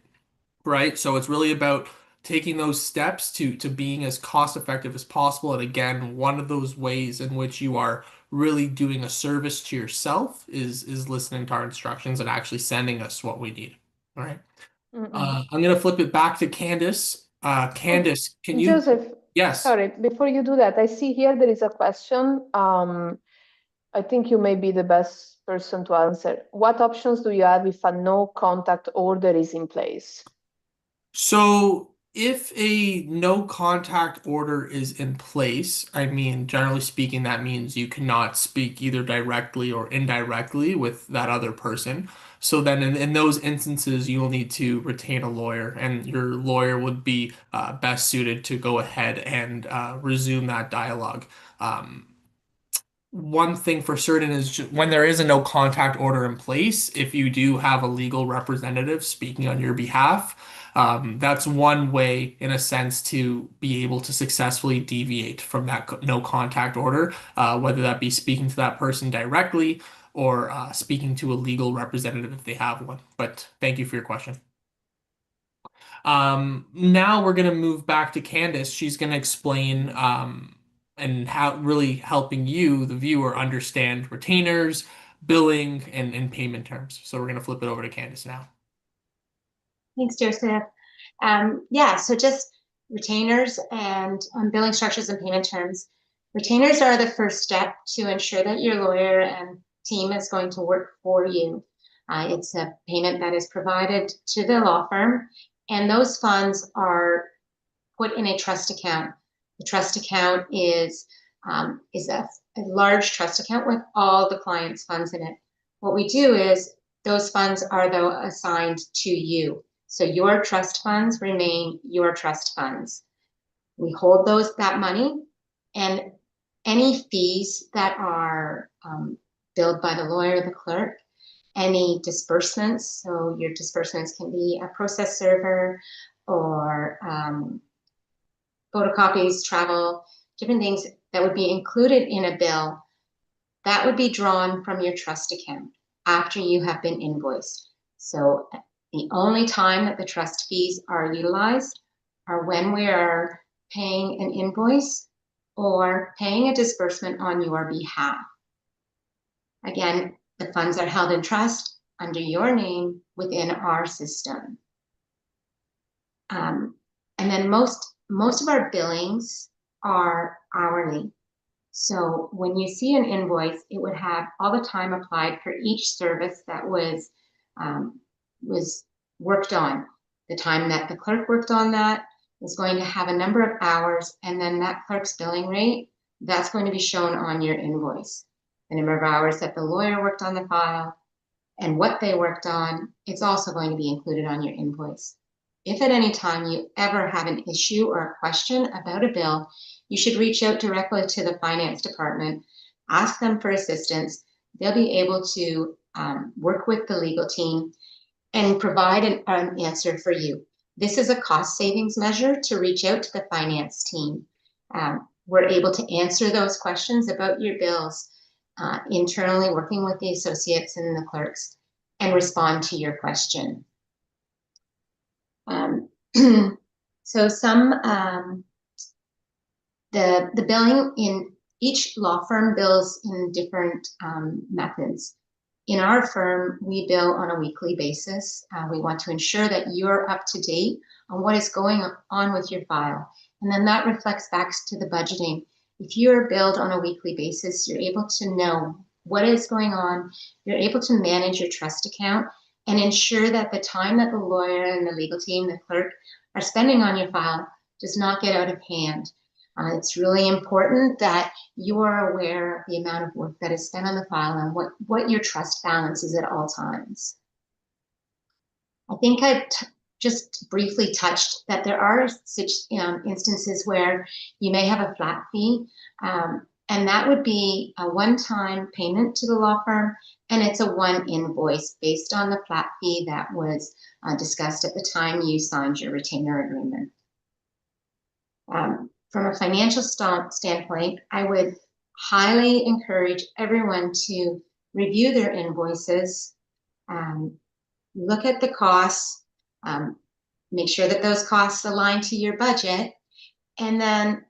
right? So it's really about taking those steps to being as cost effective as possible. And again, one of those ways in which you are really doing a service to yourself is listening to our instructions and actually sending us what we need. All right. mm-mm. I'm gonna flip it back to Candice. Oh, Candice, can you? Joseph, Yes. sorry, before you do that, I see here there is a question. I think you may be the best person to answer. What options do you have if a no contact order is in place? So if a no contact order is in place, I mean, generally speaking, that means you cannot speak either directly or indirectly with that other person. So then in those instances, you'll need to retain a lawyer, and your lawyer would be best suited to go ahead and resume that dialogue. Um, One thing for certain is when there is a no contact order in place, if you do have a legal representative speaking on your behalf, that's one way, in a sense, to be able to successfully deviate from that no contact order, whether that be speaking to that person directly or speaking to a legal representative if they have one. But thank you for your question. Now we're going to move back to Candace. She's going to explain and how really helping you, the viewer, understand retainers, billing, and payment terms. So we're going to flip it over to Candace now. Thanks, Joseph. Yeah, so just retainers and billing structures and payment terms. Retainers are the first step to ensure that your lawyer and team is going to work for you. It's a payment that is provided to the law firm, and those funds are put in a trust account. The trust account is a large trust account with all the client's funds in it. What we do is those funds are though assigned to you. So your trust funds remain your trust funds. We hold that money, and any fees that are billed by the lawyer or the clerk. Any disbursements, so your disbursements can be a process server or photocopies, travel, different things that would be included in a bill, that would be drawn from your trust account after you have been invoiced. So the only time that the trust fees are utilized are when we are paying an invoice or paying a disbursement on your behalf. Again, the funds are held in trust under your name within our system. And then most of our billings are hourly. So when you see an invoice, it would have all the time applied for each service that was worked on. The time that the clerk worked on that is going to have a number of hours, and then that clerk's billing rate, that's going to be shown on your invoice. The number of hours that the lawyer worked on the file and what they worked on, it's also going to be included on your invoice. If at any time you ever have an issue or a question about a bill, you should reach out directly to the finance department, ask them for assistance. They'll be able to work with the legal team and provide an answer for you. This is a cost savings measure to reach out to the finance team. We're able to answer those questions about your bills internally, working with the associates and the clerks, and respond to your question. So the billing in each law firm bills in different methods. In our firm, we bill on a weekly basis. We want to ensure that you're up to date on what is going on with your file. And then that reflects back to the budgeting. If you're billed on a weekly basis, you're able to know what is going on. You're able to manage your trust account and ensure that the time that the lawyer and the legal team, the clerk, are spending on your file does not get out of hand. It's really important that you are aware of the amount of work that is spent on the file and what your trust balance is at all times. I think I just briefly touched that there are such instances where you may have a flat fee, and that would be a one-time payment to the law firm, and it's a one invoice based on the flat fee that was discussed at the time you signed your retainer agreement. From a financial standpoint, I would highly encourage everyone to review their invoices, look at the costs, make sure that those costs align to your budget, and then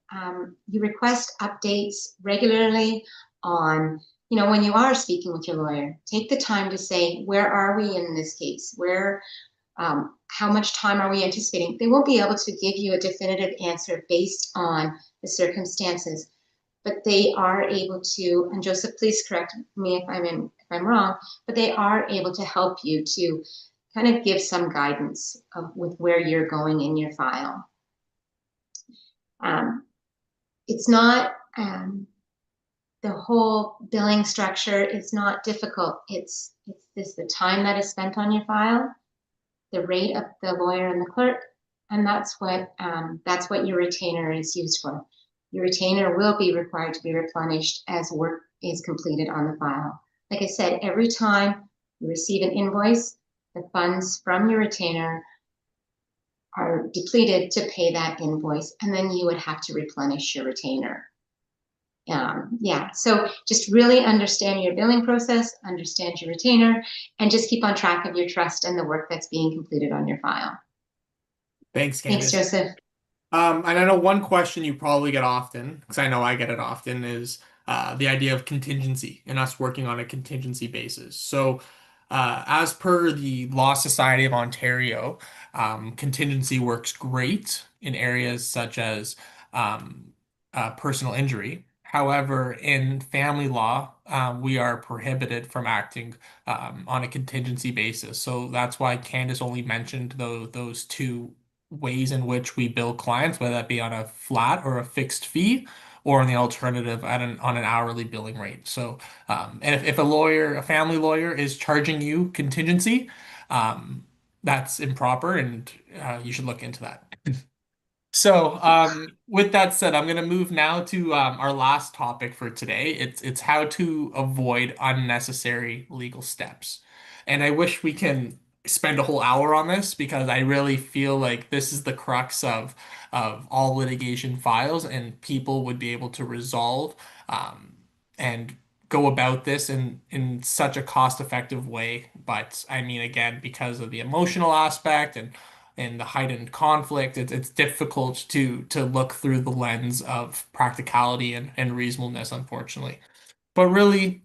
you request updates regularly on, when you are speaking with your lawyer, take the time to say, where are we in this case? How much time are we anticipating? They won't be able to give you a definitive answer based on the circumstances, but they are able to, and Joseph, please correct me if I'm wrong, but they are able to help you to kind of give some guidance with where you're going in your file. It's not, the whole billing structure is not difficult. It's the time that is spent on your file, the rate of the lawyer and the clerk, and that's what your retainer is used for. Your retainer will be required to be replenished as work is completed on the file. Like I said, every time you receive an invoice, the funds from your retainer are depleted to pay that invoice, and then you would have to replenish your retainer. So just really understand your billing process, understand your retainer, and just keep on track of your trust and the work that's being completed on your file. Thanks, Thanks, Candace. Joseph. And I know one question you probably get often, because I know I get it often, is the idea of contingency and us working on a contingency basis. So, as per the Law Society of Ontario, contingency works great in areas such as personal injury. However, in family law, we are prohibited from acting on a contingency basis. So that's why Candace only mentioned those two ways in which we bill clients, whether that be on a flat or a fixed fee, or on the alternative on an hourly billing rate. So, and if a family lawyer, is charging you contingency, that's improper, and you should look into that. With that said, I'm going to move now to our last topic for today. It's how to avoid unnecessary legal steps. And I wish we can spend a whole hour on this because I really feel like this is the crux of all litigation files, and people would be able to resolve and go about this in such a cost-effective way. But I mean, again, because of the emotional aspect and the heightened conflict, it's difficult to look through the lens of practicality and reasonableness, unfortunately. But really,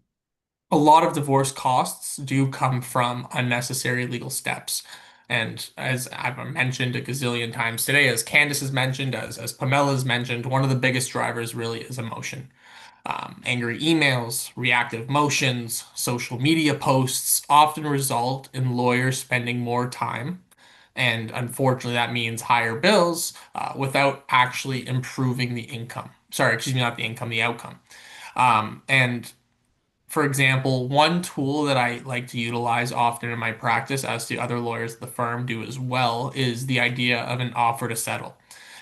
a lot of divorce costs do come from unnecessary legal steps. And as I've mentioned a gazillion times today, as Candace has mentioned, as Pamela has mentioned, one of the biggest drivers really is emotion. Angry emails, reactive motions, social media posts often result in lawyers spending more time. And unfortunately, that means higher bills without actually improving the income. Sorry, excuse me, not the income, the outcome. And for example, one tool that I like to utilize often in my practice, as do other lawyers at the firm do as well, is the idea of an offer to settle.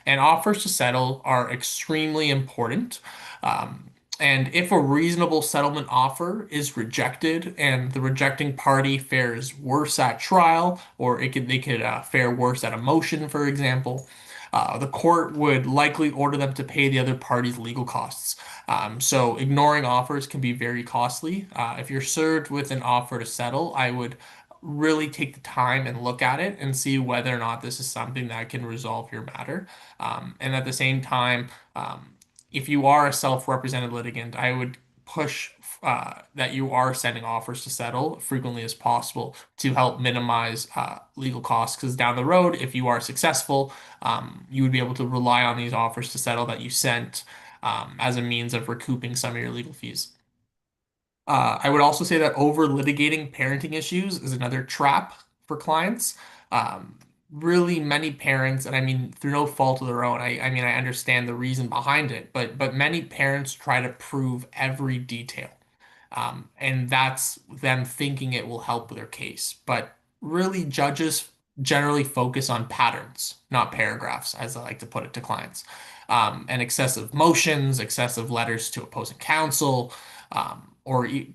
And offers to settle are extremely important. Um, and if a reasonable settlement offer is rejected and the rejecting party fares worse at trial, or they could fare worse at a motion, for example, the court would likely order them to pay the other party's legal costs. So ignoring offers can be very costly. If you're served with an offer to settle, I would really take the time and look at it and see whether or not this is something that can resolve your matter. And at the same time, if you are a self-represented litigant, I would push that you are sending offers to settle frequently as possible to help minimize legal costs. Because down the road, if you are successful, you would be able to rely on these offers to settle that you sent as a means of recouping some of your legal fees. I would also say that over litigating parenting issues is another trap for clients. Um, Really, many parents, and I mean through no fault of their own, I mean I understand the reason behind it, but many parents try to prove every detail. And that's them thinking it will help their case. But really, judges generally focus on patterns, not paragraphs, as I like to put it to clients. And excessive motions, excessive letters to opposing counsel,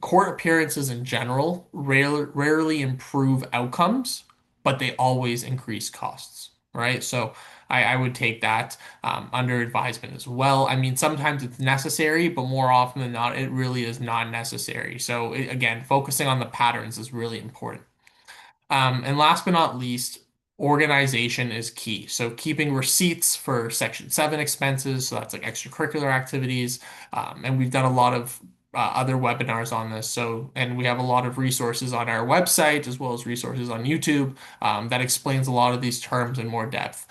court appearances in general rarely improve outcomes, but they always increase costs, right? So I would take that under advisement as well. I mean, sometimes it's necessary, but more often than not, it really is not necessary. So again, focusing on the patterns is really important. And last but not least, organization is key. So keeping receipts for Section 7 expenses, so that's like extracurricular activities. And we've done a lot of other webinars on this. So, and we have a lot of resources on our website as well as resources on YouTube that explains a lot of these terms in more depth.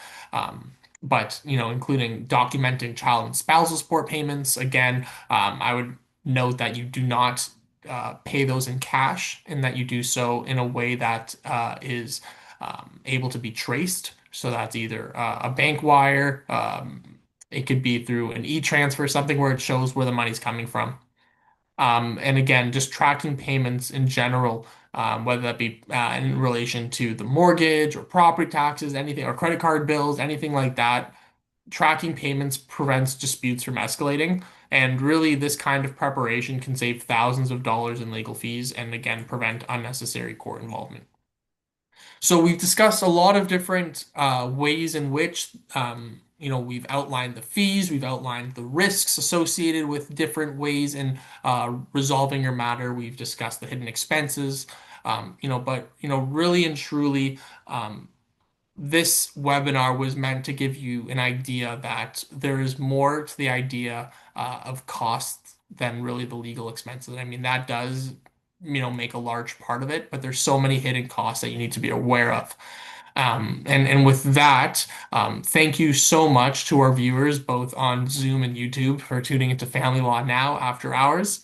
But, including documenting child and spousal support payments. Again, I would note that you do not pay those in cash and that you do so in a way that is able to be traced. So that's either a bank wire, it could be through an e-transfer, something where it shows where the money's coming from. And again, just tracking payments in general, whether that be in relation to the mortgage or property taxes, anything, or credit card bills, anything like that. Tracking payments prevents disputes from escalating. And really, this kind of preparation can save thousands of dollars in legal fees and again, prevent unnecessary court involvement. So we've discussed a lot of different ways in which we've outlined the fees, we've outlined the risks associated with different ways in resolving your matter. We've discussed the hidden expenses, but really and truly, this webinar was meant to give you an idea that there is more to the idea of costs than really the legal expenses. I mean, that does, make a large part of it, but there's so many hidden costs that you need to be aware of. And with that, thank you so much to our viewers, both on Zoom and YouTube, for tuning into Family Law Now after hours.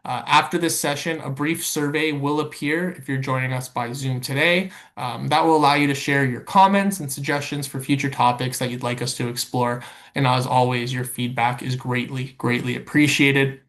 After this session, a brief survey will appear if you're joining us by Zoom today. That will allow you to share your comments and suggestions for future topics that you'd like us to explore. And as always, your feedback is greatly, greatly appreciated.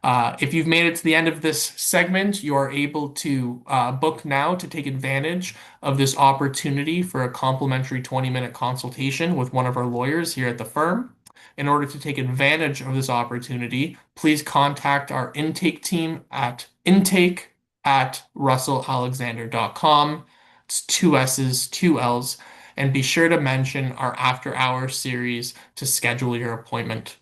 If you've made it to the end of this segment, you are able to book now to take advantage of this opportunity for a complimentary 20-minute consultation with one of our lawyers here at the firm. In order to take advantage of this opportunity, please contact our intake team at intake@russellalexander.com. It's two S's, two L's, and be sure to mention our after hours series to schedule your appointment.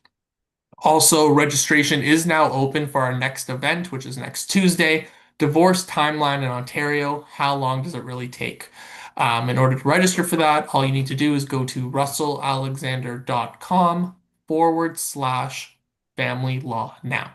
Also, registration is now open for our next event, which is next Tuesday. Divorce timeline in Ontario. How long does it really take? In order to register for that, all you need to do is go to russellalexander.com/family law now.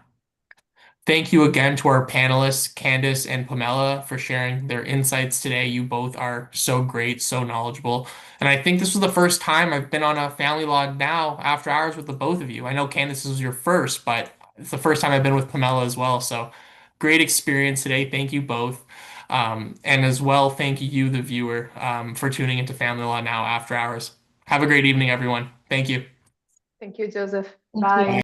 Thank you again to our panelists, Candice and Pamela, for sharing their insights today. You both are so great, so knowledgeable. And I think this was the first time I've been on a Family Law Now after hours with the both of you. I know Candice was your first, but it's the first time I've been with Pamela as well. So great experience today. Thank you both. And as well, thank you, the viewer, for tuning into Family Law Now after hours. Have a great evening, everyone. Thank you. Thank you, Joseph. Thank you. Bye.